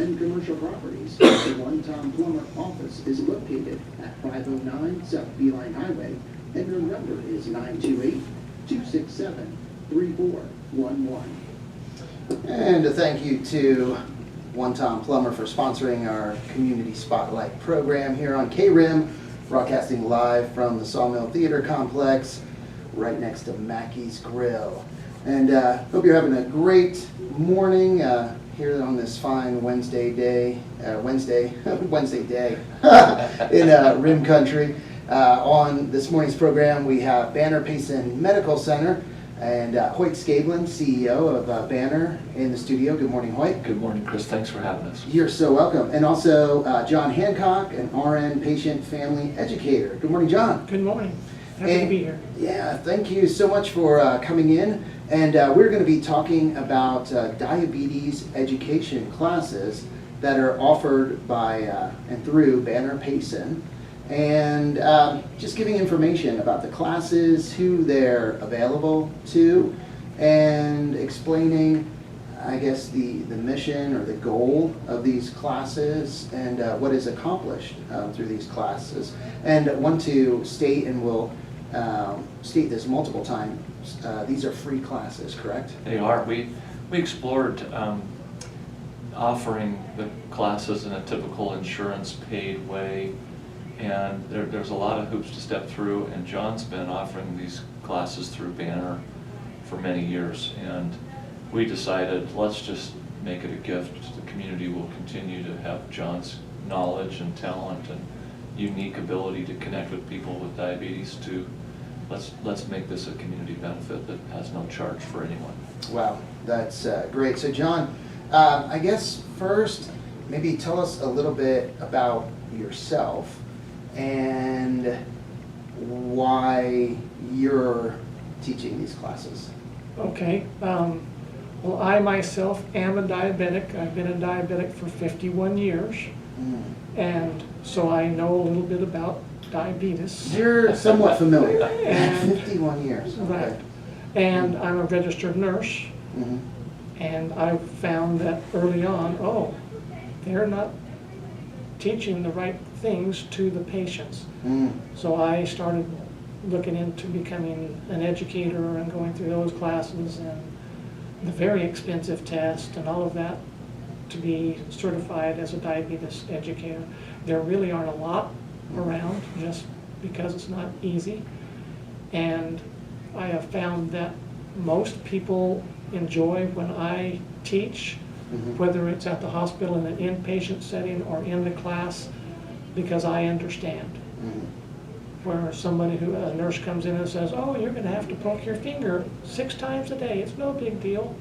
and commercial properties. The One Tom Plummer office is located at 509 South Beeline Highway, and their number is 928-267-3411. And a thank you to One Tom Plummer for sponsoring our Community Spotlight program here on KRIM, broadcasting live from the Sawmill Theater Complex, right next to Mackey's Grill. And hope you're having a great morning here on this fine Wednesday day in Rim Country. On this morning's program, we have Banner Payson Medical Center and Hoyt Scablin, CEO of Banner, in the studio. Good morning, Hoyt. Good morning, Chris. Thanks for having us. You're so welcome. And also John Hancock, an RN patient family educator. Good morning, John. Good morning. Happy to be here. Yeah, thank you so much for coming in. And we're going to be talking about diabetes education classes that are offered by and through Banner Payson. And just giving information about the classes, who they're available to, and explaining, I guess, the mission or the goal of these classes and what is accomplished through these classes. And I want to state, and we'll state this multiple times, these are free classes, correct? They are. We explored offering the classes in a typical insurance paid way, and there's a lot of hoops to step through, and John's been offering these classes through Banner for many years, and we decided let's just make it a gift. The community will continue to have John's knowledge and talent and unique ability to connect with people with diabetes to let's make this a community benefit that has no charge for anyone. Wow, that's great. So John, I guess first, maybe tell us a little bit about yourself and why you're teaching these classes. Okay. Well, I myself am a diabetic. I've been a diabetic for 51 years. And so I know a little bit about diabetes. You're somewhat familiar. And 51 years. Right. Okay. And I'm a registered nurse. Mm-hmm. And I found that early on, they're not teaching the right things to the patients. So I started looking into becoming an educator and going through those classes and the very expensive test and all of that to be certified as a diabetes educator. There really aren't a lot around just because it's not easy. And I have found that most people enjoy when I teach, whether it's at the hospital in an inpatient setting or in the class, because I understand. Where somebody a nurse comes in and says, oh, you're going to have to poke your finger 6 times a day. It's no big deal.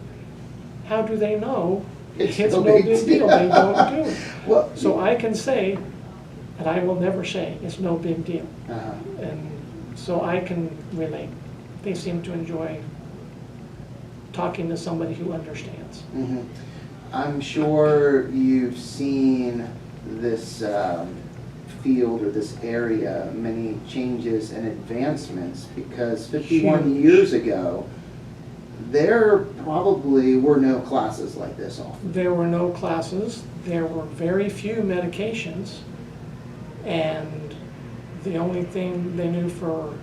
How do they know it's no big deal? They don't do it. Well, so I can say, and I will never say, it's no big deal. And so I can relate. They seem to enjoy talking to somebody who understands. I'm sure you've seen this field or this area, many changes and advancements, because 51 years ago, there probably were no classes like this offered. There were no classes. There were very few medications. And the only thing they knew for,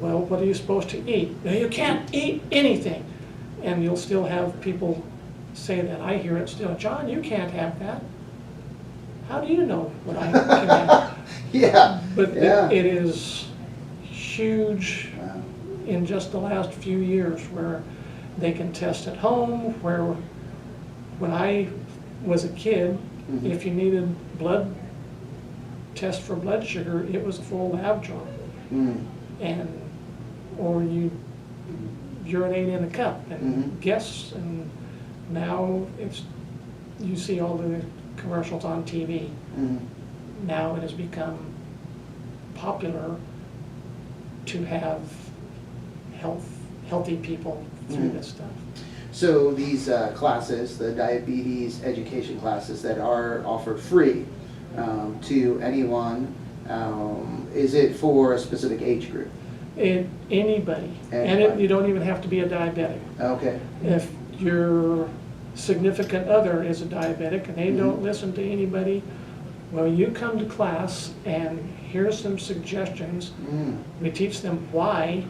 well, what are you supposed to eat? No, you can't eat anything. And you'll still have people say that. I hear it still. John, you can't have that. How do you know what I can have? Yeah. But yeah. It is huge in just the last few years where they can test at home, where when I was a kid, if you needed blood test for blood sugar, it was a full lab draw. And or you urinate in a cup and guess, and now you see all the commercials on TV. Now it has become popular to have healthy people through this stuff. So these classes, the diabetes education classes that are offered free to anyone, is it for a specific age group? Anybody. And you don't even have to be a diabetic. Okay. If you're significant other is a diabetic and they don't listen to anybody, well, you come to class and here's some suggestions. We teach them why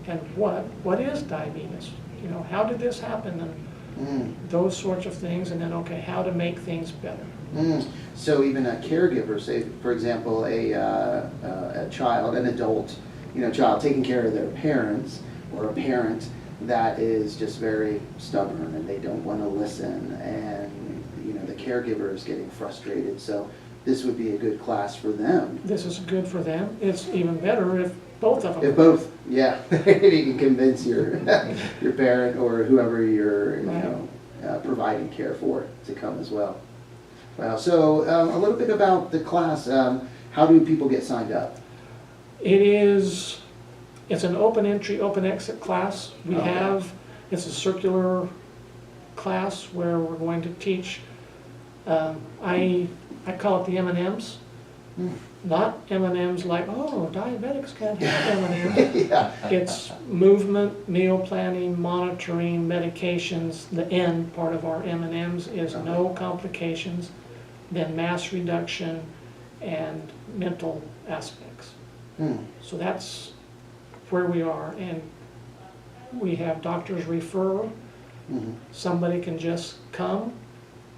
and what is diabetes? You know, how did this happen? And those sorts of things, and then, okay, how to make things better. So even a caregiver, say, for example, a child, an adult, child taking care of their parents, or a parent that is just very stubborn and they don't want to listen, and the caregiver is getting frustrated. So this would be a good class for them. This is good for them. It's even better if both of them. If both, yeah, if you can convince your your parent or whoever you're providing care for to come as well. Wow. So a little bit about the class. How do people get signed up? It's an open entry, open exit class. It's a circular class where we're going to teach. I call it the M&Ms. Not M&Ms like, oh, diabetics can't have M&Ms. Yeah. It's movement, meal planning, monitoring, medications. The N part of our M&Ms is no complications, then mass reduction and mental aspects. So that's where we are, and we have doctors refer. Somebody can just come,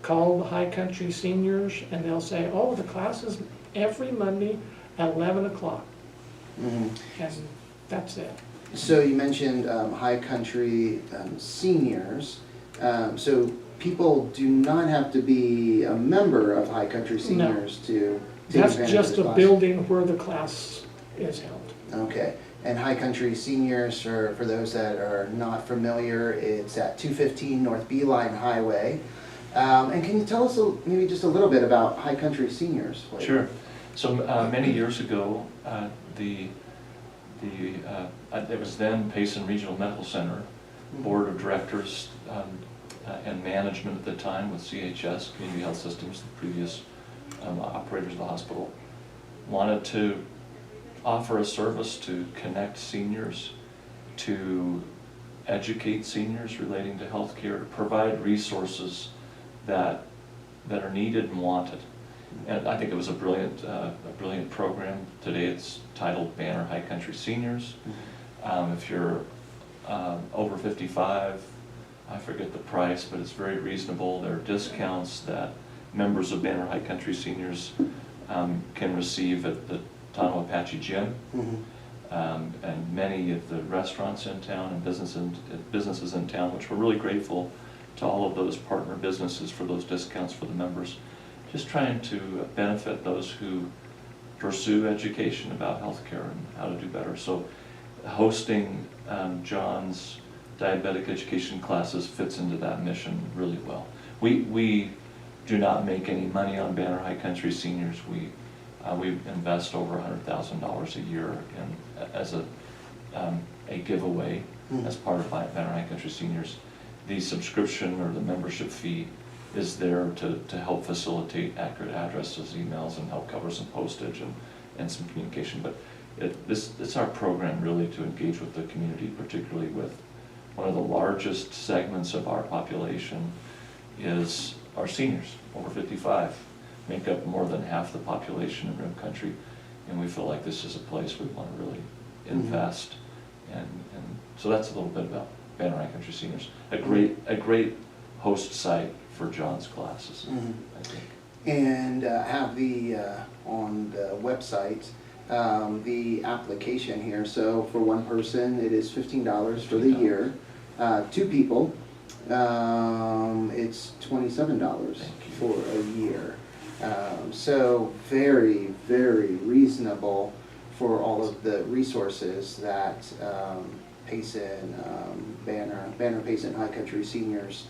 call the High Country Seniors, and they'll say, oh, the class is every Monday at 11 o'clock. And that's it. So you mentioned High Country Seniors. So people do not have to be a member of High Country Seniors to take That's advantage just of the a class? building where the class is held. Okay. And High Country Seniors, for those that are not familiar, it's at 215 North Beeline Highway. And can you tell us maybe just a little bit about High Country Seniors? Sure. So many years ago, it was then Payson Regional Medical Center Board of Directors and management at the time with CHS, Community Health Systems, the previous operators of the hospital, wanted to offer a service to connect seniors, to educate seniors relating to healthcare, to provide resources that are needed and wanted. And I think it was a brilliant program. Today it's titled Banner High Country Seniors. If you're over 55, I forget the price, but it's very reasonable. There are discounts that members of Banner High Country Seniors can receive at the Tonto Apache Gym, and many of the restaurants in town and businesses in town, which we're really grateful to all of those partner businesses for those discounts for the members. Just trying to benefit those who pursue education about healthcare and how to do better. So hosting John's diabetic education classes fits into that mission really well. We do not make any money on Banner High Country Seniors. We invest over $100,000 a year as a giveaway as part of Banner High Country Seniors. The subscription or the membership fee is there to help facilitate accurate addresses, emails, and help cover some postage and some communication. But it's our program really to engage with the community, particularly with one of the largest segments of our population is our seniors over 55. Make up more than half the population in Rim Country, and we feel like this is a place we want to really invest. And so that's a little bit about Banner High Country Seniors. A great host site for John's classes, I think. And have on the website the application here. So for one person, it is $15 for the year. 2 people, it's $27 for a year. So very, very reasonable for all of the resources that Payson, Banner Payson High Country Seniors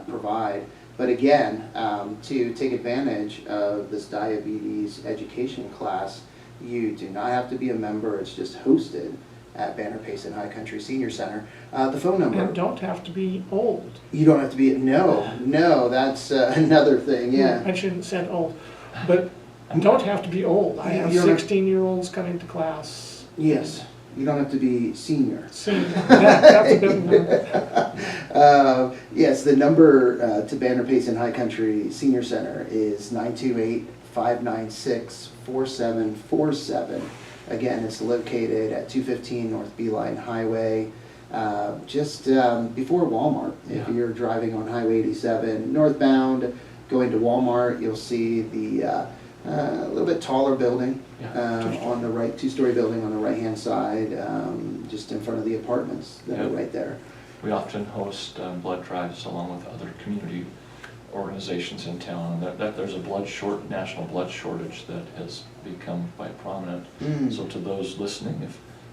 provide. But again, to take advantage of this diabetes education class, you do not have to be a member. It's just hosted at Banner Payson High Country Senior Center. The phone number. And don't have to be old. You don't have to be, no, that's another thing, yeah. I shouldn't have said old, but don't have to be old. I have You're- 16-year-olds coming to class. Yes, You don't have to be senior. Senior, that's a good one. Yes, the number to Banner Payson High Country Senior Center is 928-596-4747. Again, it's located at 215 North Beeline Highway, just before Walmart. If Yeah. you're driving on Highway 87 northbound, going to Walmart, you'll see the a little bit taller building on the right, two-story building on the right-hand side, just in front of the apartments that are right there. We often host blood drives along with other community organizations in town. There's a national blood shortage that has become quite prominent. So to those listening,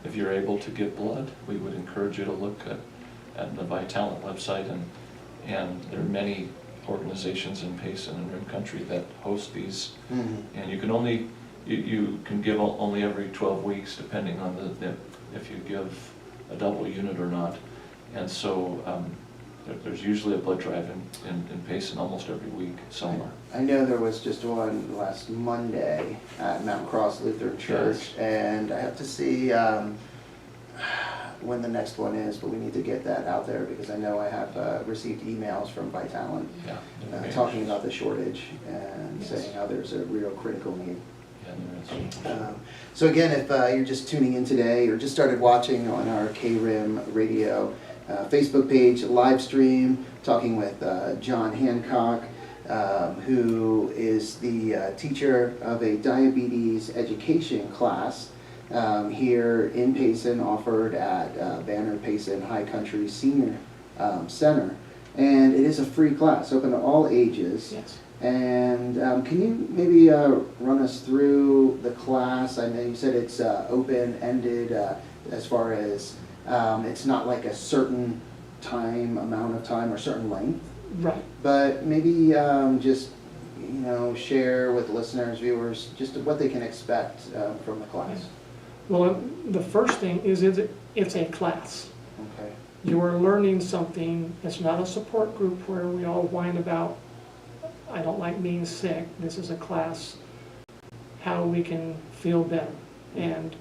if you're able to give blood, we would encourage you to look at the Vitalant website, and there are many organizations in Payson and Rim Country that host these, and you can give only every 12 weeks, depending on if you give a double unit or not. And so there's usually a blood drive in Payson almost every week somewhere. I know there was just one last Monday at Mount Cross Lutheran Church, and I have to see when the next one is, but we need to get that out there because I know I have received emails from Vitalant talking about the shortage and saying how there's a real critical need. So again, if you're just tuning in today or just started watching on our KRIM radio Facebook page live stream, talking with John Hancock, who is the teacher of a diabetes education class here in Payson, offered at Banner Payson High Country Senior Center. And it is a free class, open to all ages. Yes. And can you maybe run us through the class? I know you said it's open-ended as far as it's not like a certain amount of time or certain length. Right. But maybe just, share with listeners, viewers, just what they can expect from the class. Well, the first thing is it's a class. Okay. You are learning something. It's not a support group where we all whine about, I don't like being sick. This is a class, how we can feel better. And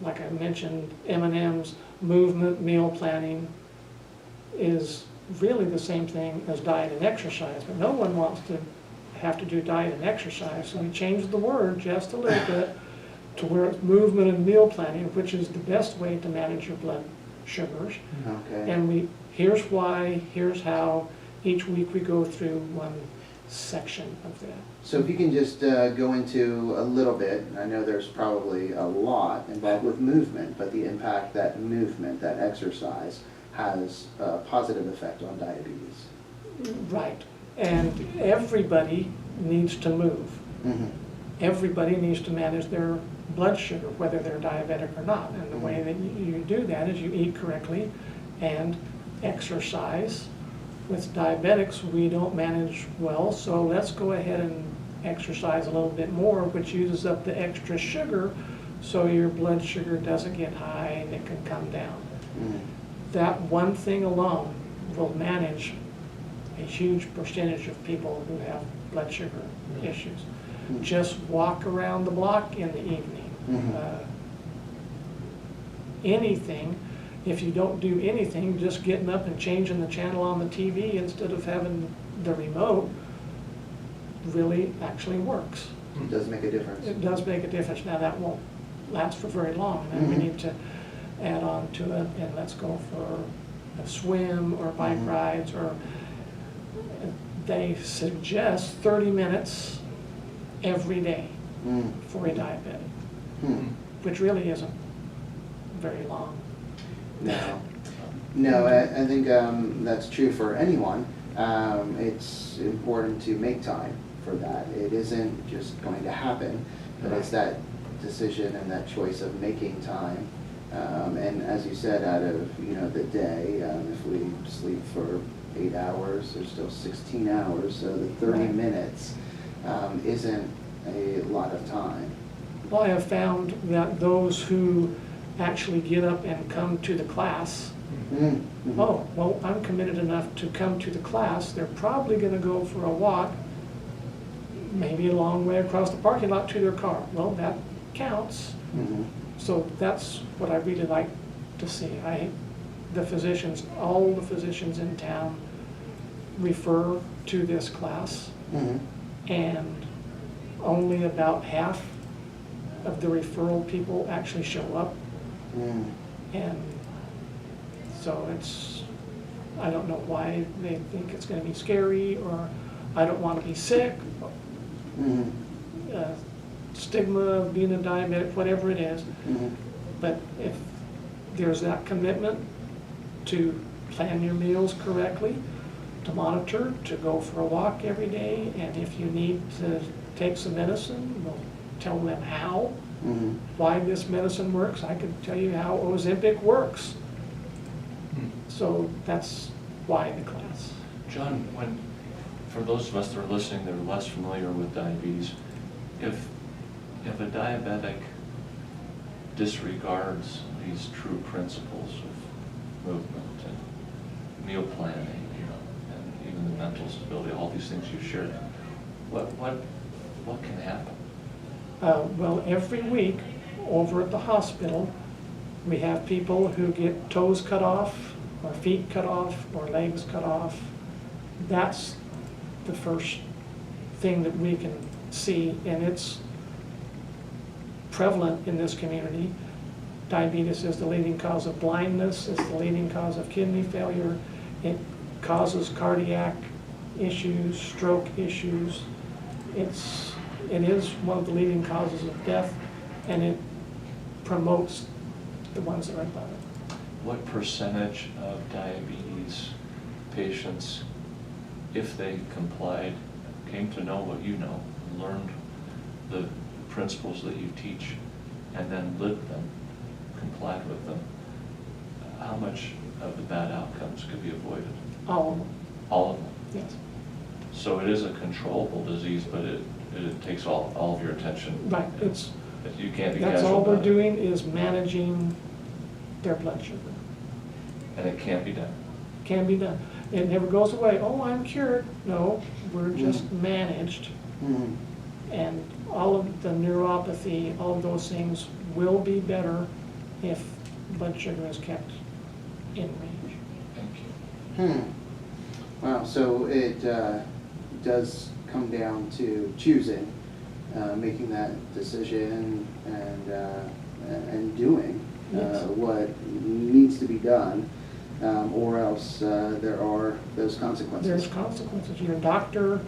like I mentioned, M&M's movement, meal planning is really the same thing as diet and exercise, but no one wants to have to do diet and exercise, so we changed the word just a little bit to where it's movement and meal planning, which is the best way to manage your blood sugars. Okay. And here's why, here's how. Each week we go through one section of that. So if you can just go into a little bit, I know there's probably a lot involved with movement, but the impact that movement, that exercise, has a positive effect on diabetes. Right. And everybody needs to move. Everybody needs to manage their blood sugar, whether they're diabetic or not. And the way that you do that is you eat correctly and exercise. With diabetics, we don't manage well, so let's go ahead and exercise a little bit more, which uses up the extra sugar, so your blood sugar doesn't get high and it can come down. That one thing alone will manage a huge percentage of people who have blood sugar issues. Just walk around the block in the evening. Anything. If you don't do anything, just getting up and changing the channel on the TV instead of having the remote really actually works. It does make a difference. It does make a difference. Now that won't last for very long, and then we need to add on to it, and let's go for a swim or bike rides, or they suggest 30 minutes every day for a diabetic, which really isn't very long. No, I think that's true for anyone. It's important to make time for that. It isn't just going to happen, but it's that decision and that choice of making time. And as you said, out of the day, if we sleep for 8 hours, there's still 16 hours, so the 30 minutes isn't a lot of time. Well, I have found that those who actually get up and come to the class, oh, well, I'm committed enough to come to the class, they're probably going to go for a walk, maybe a long way across the parking lot to their car. Well, that counts. So that's what I really like to see. The physicians, all the physicians in town refer to this class, and only about half of the referral people actually show up. And so I don't know why they think it's going to be scary, or I don't want to be sick, stigma of being a diabetic, whatever it is. But if there's that commitment to plan your meals correctly, to monitor, to go for a walk every day, and if you need to take some medicine, we'll tell them how, why this medicine works. I could tell you how Ozempic works. So that's why the class. John, for those of us that are listening that are less familiar with diabetes, if a diabetic disregards these true principles of movement and meal planning, and even the mental stability, all these things you shared, what can happen? Well, every week over at the hospital, we have people who get toes cut off, or feet cut off, or legs cut off. That's the first thing that we can see, and it's prevalent in this community. Diabetes is the leading cause of blindness, it's the leading cause of kidney failure, it causes cardiac issues, stroke issues. It is one of the leading causes of death, and it promotes the ones that are above it. What percentage of diabetes patients, if they complied, came to know what you know, learned the principles that you teach, and then lived them, complied with them, how much of the bad outcomes could be avoided? All of them. All of them? Yes. So it is a controllable disease, but it takes all of your attention. Right. You can't be That's casual all we're about it. doing is managing their blood sugar. And it can't be done. Can be done. It never goes away. Oh, I'm cured. No, we're just managed. And all of the neuropathy, all of those things will be better if blood sugar is kept in range. Thank you. Wow, so it does come down to choosing, making that decision and doing what needs to be done, or else there are those consequences. There's consequences. Your doctor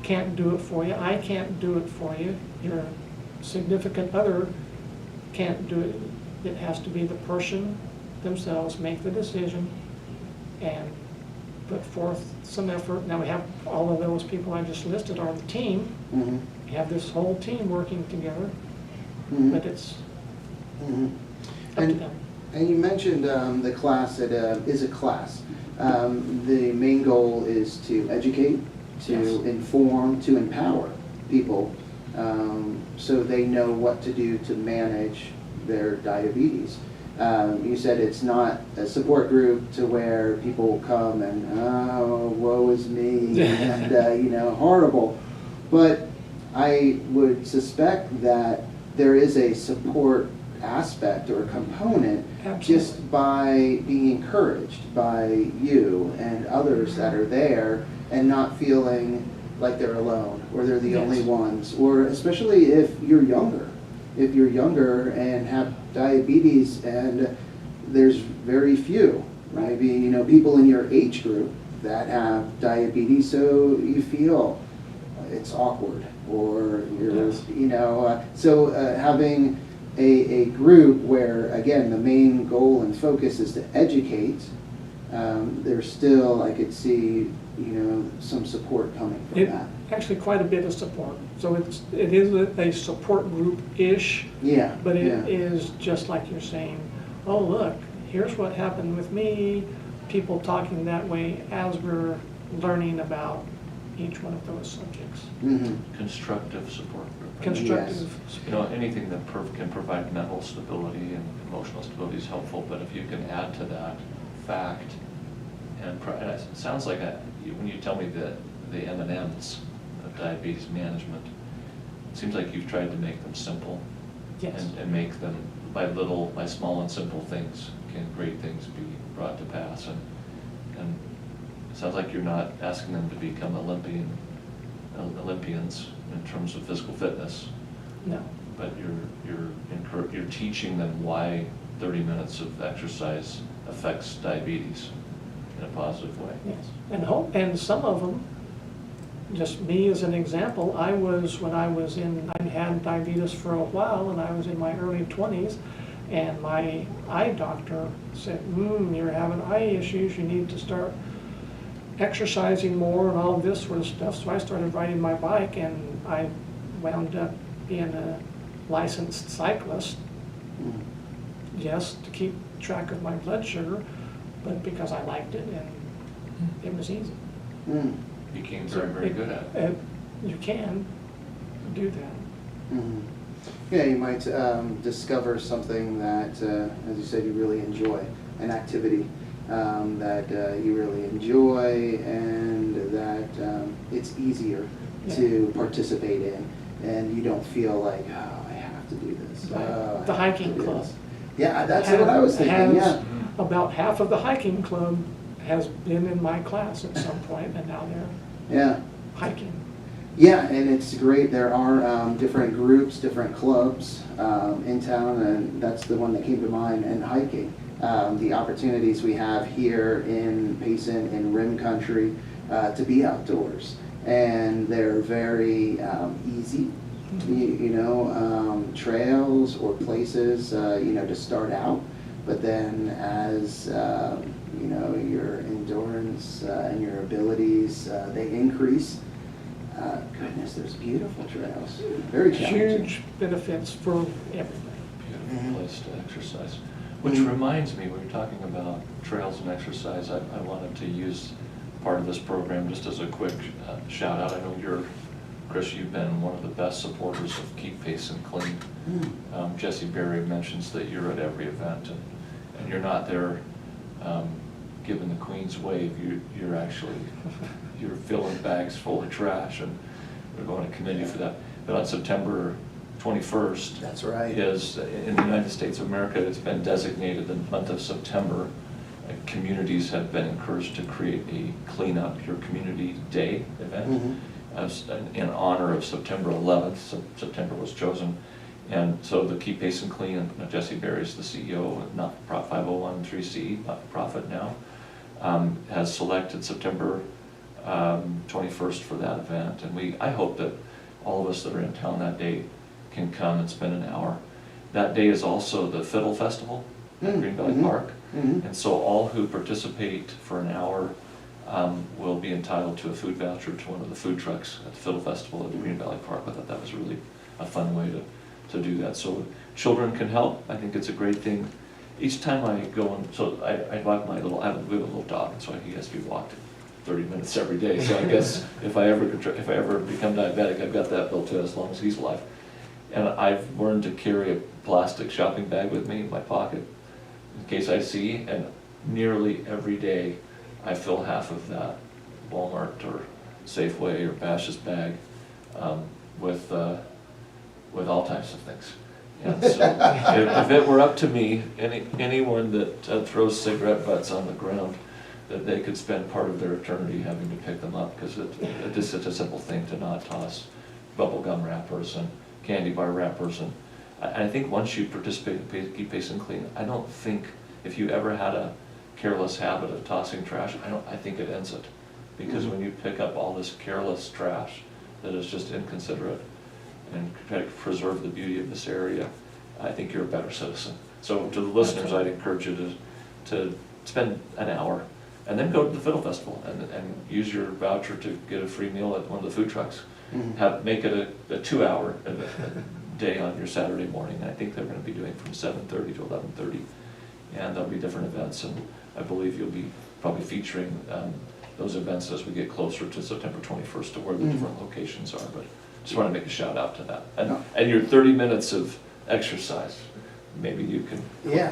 can't do it for you. I can't do it for you. Your significant other can't do it. It has to be the person themselves make the decision and put forth some effort. Now we have all of those people I just listed are the team. We have this whole team working together, but it's up to them. And you mentioned the class that is a class. The main goal is to educate, to inform, to empower people so they know what to do to manage their diabetes. You said it's not a support group to where people come and, oh, woe is me, and, horrible. But I would suspect that there is a support aspect or component. Absolutely. Just by being encouraged by you and others that are there and not feeling like they're alone or they're the only ones, or especially if you're younger. If you're younger and have diabetes, and there's very few, maybe people in your age group that have diabetes, so you feel it's awkward, or you're so having a group where, again, the main goal and focus is to educate, there's still, I could see, some support coming from that. Actually, quite a bit of support. So it is a support group-ish. Yeah. But it is just like you're saying, oh, look, here's what happened with me. People talking that way as we're learning about each one of those subjects. Constructive support group. Constructive. Anything that can provide mental stability and emotional stability is helpful, but if you can add to that fact, and it sounds like when you tell me the M&Ms of diabetes management, it seems like you've tried to make them simple Yes. And make them, by small and simple things, can great things be brought to pass. And it sounds like you're not asking them to become Olympians in terms of physical fitness, No. but you're teaching them why 30 minutes of exercise affects diabetes in a positive way. Yes. And some of them, just me as an example, I had diabetes for a while, and I was in my early 20s, and my eye doctor said, you're having eye issues, you need to start exercising more and all this sort of stuff. So I started riding my bike, and I wound up being a licensed cyclist, just to keep track of my blood sugar, but because I liked it and it was easy. Became very good at it. You can do that. Yeah, you might discover something that, as you said, you really enjoy, an activity that you really enjoy, and that it's easier to participate in, and you don't feel like, oh, I have to do this. The hiking club. Yeah, that's what I was thinking, yeah. About half of the hiking club has been in my class at some point, and now they're hiking. Yeah, and it's great. There are different groups, different clubs in town, and that's the one that came to mind, and hiking. The opportunities we have here in Payson, in Rim Country, to be outdoors. And they're very easy, trails or places, to start out. But then as, your endurance and your abilities, they increase. Goodness, there's beautiful trails. Very challenging. Huge benefits for everybody. Beautiful place to exercise. Which reminds me, we were talking about trails and exercise. I wanted to use part of this program just as a quick shout out. I know Chris, you've been one of the best supporters of Keep Payson Clean. Jesse Berry mentions that you're at every event, and you're not there giving the Queen's wave. You're filling bags full of trash, and we're going to commend you for that. But on September 21st, that's right, is in the United States of America, it's been designated the month of September. Communities have been encouraged to create a Clean Up Your Community Day event in honor of September 11th. September was chosen. And so the Keep Payson Clean, and Jesse Berry is the CEO of not-for-profit 501(c)(3) not-for-profit now, has selected September 21st for that event. And I hope that all of us that are in town that day can come and spend an hour. That day is also the Fiddle Festival at Green Valley Park. And so all who participate for an hour will be entitled to a food voucher to one of the food trucks at the Fiddle Festival at Green Valley Park. I thought that was really a fun way to do that. So children can help. I think it's a great thing. Each time I go and, so I walk we have a little dog, and so he has to be walked 30 minutes every day. So I guess if I ever become diabetic, I've got that built in as long as he's alive. And I've learned to carry a plastic shopping bag with me in my pocket in case I see, and nearly every day I fill half of that Walmart or Safeway or Bash's bag with all types of things. And so if it were up to me, anyone that throws cigarette butts on the ground, that they could spend part of their eternity having to pick them up, because it's just such a simple thing to not toss bubblegum wrappers and candy bar wrappers. And I think once you participate in Keep Payson Clean, I don't think if you ever had a careless habit of tossing trash, I think it ends it. Because when you pick up all this careless trash that is just inconsiderate and try to preserve the beauty of this area, I think you're a better citizen. So to the listeners, I'd encourage you to spend an hour and then go to the Fiddle Festival and use your voucher to get a free meal at one of the food trucks. Make it a 2-hour day on your Saturday morning. And I think they're going to be doing from 7:30 to 11:30, and there'll be different events, and I believe you'll be probably featuring those events as we get closer to September 21st to where the different locations are. But just want to make a shout out to that. And your 30 minutes of exercise, maybe you can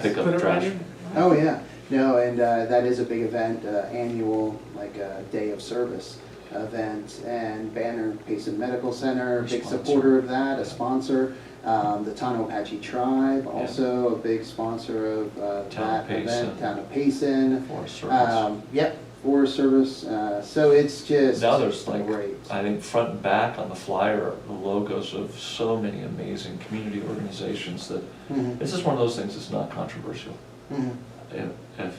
pick up the trash. Oh yeah, no, and that is a big event, annual, like day of service event, and Banner Payson Medical Center, big Sponsor. supporter of that, a sponsor. The Tono Apache Tribe, also a big sponsor of Town of that event. Payson. Town of Payson. Forest Service. Yep, Forest Service. So it's just Now there's like, great. I think front and back on the flyer, the logos of so many amazing community organizations that Mhm. it's just one of those things that's not controversial. Mhm.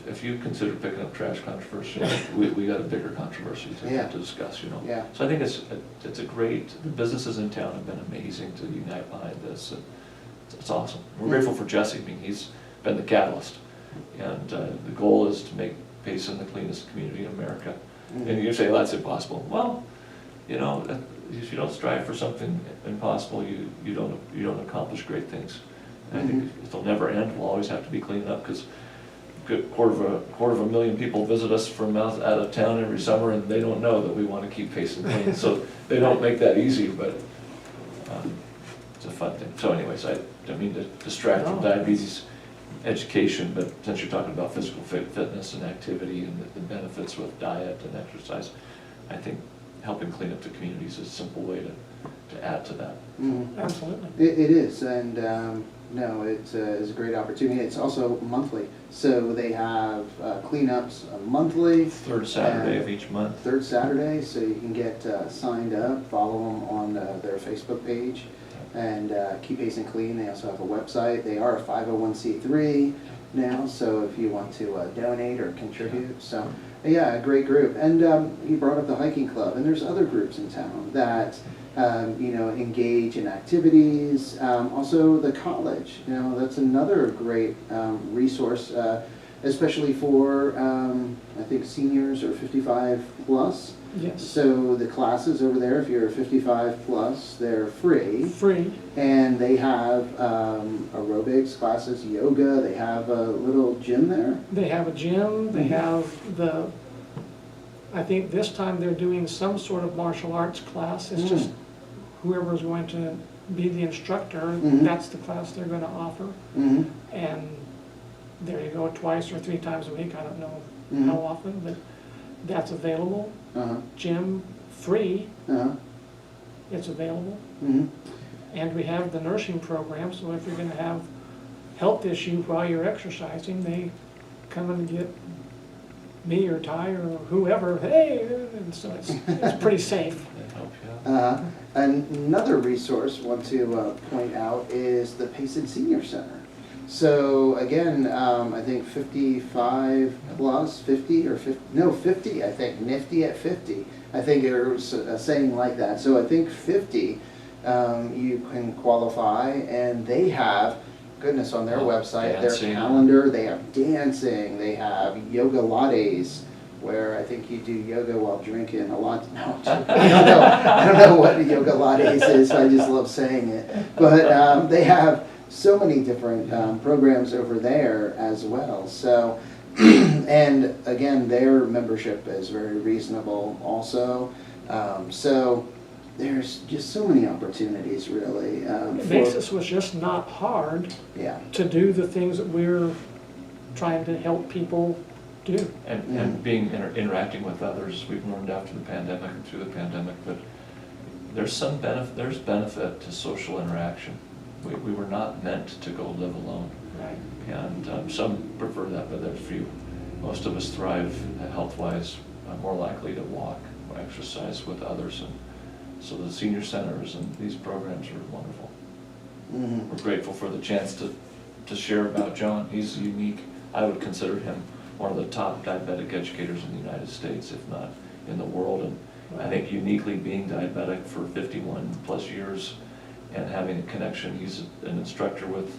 If you consider picking up trash controversial, we got a bigger controversy Yeah. to discuss, you know? Yeah. So I think it's a great, the businesses in town have been amazing to unite behind this, and it's awesome. We're grateful for Jesse, I mean, he's been the catalyst, and the goal is to make Payson the cleanest community in America. And you say, well, that's impossible. Well, you know, if you don't strive for something impossible, you don't accomplish great things. And I think it'll never end, we'll always have to be cleaning up, because quarter of a million people visit us from out of town every summer, and they don't know that we want to keep Payson clean. So they don't make that easy, but it's a fun thing. So anyways, I don't mean to distract from diabetes education, but since you're talking about physical fitness and activity and the benefits with diet and exercise, I think helping clean up the communities is a simple way to add to that. Absolutely. It is, and no, it's a great opportunity. It's also monthly, so they have cleanups monthly. Third Saturday of each month. Third Saturday, so you can get signed up, follow them on their Facebook page, and Keep Payson Clean. They also have a website. They are a 501c3 now, so if you want to donate or contribute, so yeah, a great group. And you brought up the hiking club, and there's other groups in town that engage in activities. Also the college, that's another great resource, especially for I think seniors or 55 plus. Yes. So the classes over there, if you're 55 plus, they're free. Free. And they have aerobics classes, yoga. They have a little gym there. They have a gym, they have I think this time they're doing some sort of martial arts class. It's just whoever's going to be the instructor, that's the class they're going to offer. And there you go, twice or 3 times a week, I don't know how often, but that's available. Gym, free, it's available. And we have the nursing program, so if you're going to have health issue while you're exercising, they come and get me or Ty or whoever, hey, and so it's pretty safe. They help you out. Another resource I want to point out is the Payson Senior Center. So again, I think 55 plus, 50 or 50, no 50, I think, nifty at 50. I think there's a saying like that. So I think 50 you can qualify, and they have, goodness, on their website, dancing. their calendar, they have dancing, they have yoga lattes, where I think you do yoga while drinking a lot. No, I don't know what yoga lattes is, so I just love saying it. But they have so many different programs over there as well. So, and again, their membership is very reasonable also. So there's just so many opportunities, really. It makes us was just not hard Yeah. to do the things that we're trying to help people do. And being interacting with others, we've learned after the pandemic and through the pandemic, but there's benefit to social interaction. We were not meant to go live alone. Right. And some prefer that, but there's few. Most of us thrive health-wise, more likely to walk or exercise with others. And so the senior centers and these programs are wonderful. We're grateful for the chance to share about John. He's unique. I would consider him one of the top diabetic educators in the United States, if not in the world. And I think uniquely being diabetic for 51 plus years and having a connection. He's an instructor with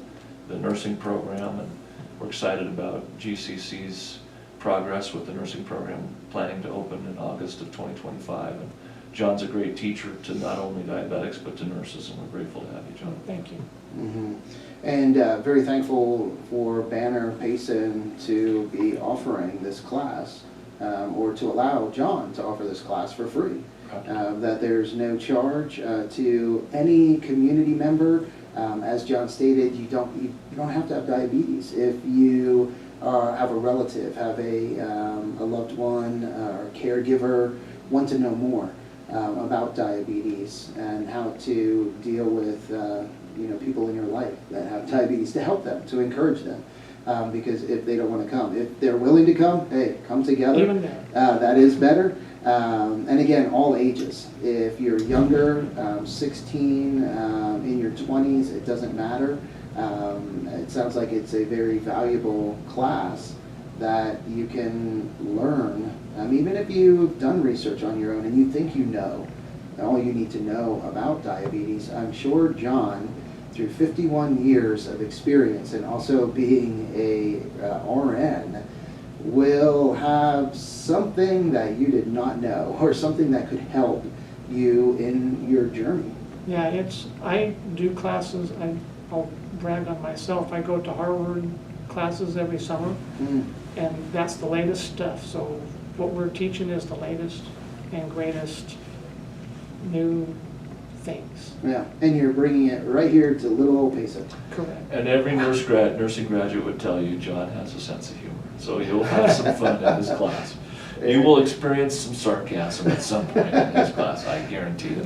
the nursing program, and we're excited about GCC's progress with the nursing program planning to open in August of 2025. And John's a great teacher to not only diabetics but to nurses, and we're grateful to have you, John. Thank you. And very thankful for Banner Payson to be offering this class, or to allow John to offer this class for free. That there's no charge to any community member. As John stated, you don't have to have diabetes. If you have a relative, have a loved one or caregiver, want to know more about diabetes and how to deal with people in your life that have diabetes, to help them, to encourage them. Because if they don't want to come, if they're willing to come, hey, come together. Even better. That is better. And again, all ages. If you're younger, 16, in your 20s, it doesn't matter. It sounds like it's a very valuable class that you can learn. Even if you've done research on your own and you think you know all you need to know about diabetes, I'm sure John, through 51 years of experience and also being a RN, will have something that you did not know, or something that could help you in your journey. Yeah, I do classes, I'll brag on myself, I go to Harvard classes every summer, and that's the latest stuff. So what we're teaching is the latest and greatest new things. Yeah, and you're bringing it right here to little old Payson. Correct. And every nursing graduate would tell you John has a sense of humor, so you'll have some fun in his class. You will experience some sarcasm at some point in his class, I guarantee it.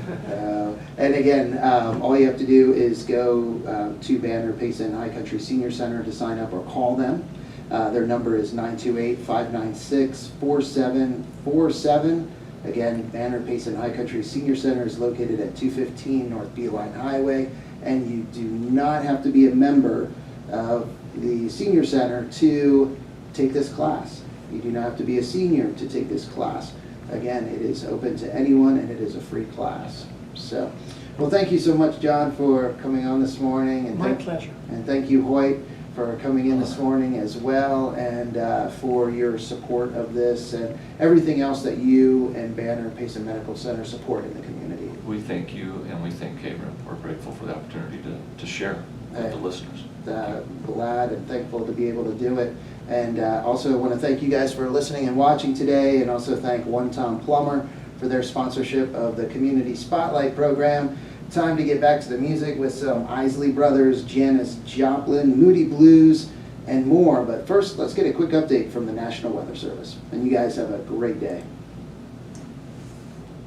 And again, all you have to do is go to Banner Payson High Country Senior Center to sign up, or call them. Their number is 928-596-4747. Again, Banner Payson High Country Senior Center is located at 215 North Beeline Highway, and you do not have to be a member of the Senior Center to take this class. You do not have to be a senior to take this class. Again, it is open to anyone, and it is a free class. So, well, thank you so much, John, for coming on this morning. And My pleasure. And thank you, Hoyt, for coming in this morning as well, and for your support of this and everything else that you and Banner Payson Medical Center support in the community. We thank you, and we thank KRIM. We're grateful for the opportunity to share with the listeners. Glad and thankful to be able to do it. And also want to thank you guys for listening and watching today, and also thank One Tom Plumber for their sponsorship of the Community Spotlight program. Time to get back to the music with some Isley Brothers, Janis Joplin, Moody Blues, and more. But first, let's get a quick update from the National Weather Service. And you guys have a great day.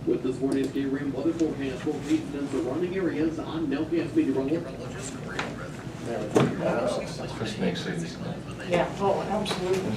With this morning's KRIM weather forecast for Payson and surrounding areas, I'm LPS meteorologist. This makes it easy. Yeah, oh, absolutely.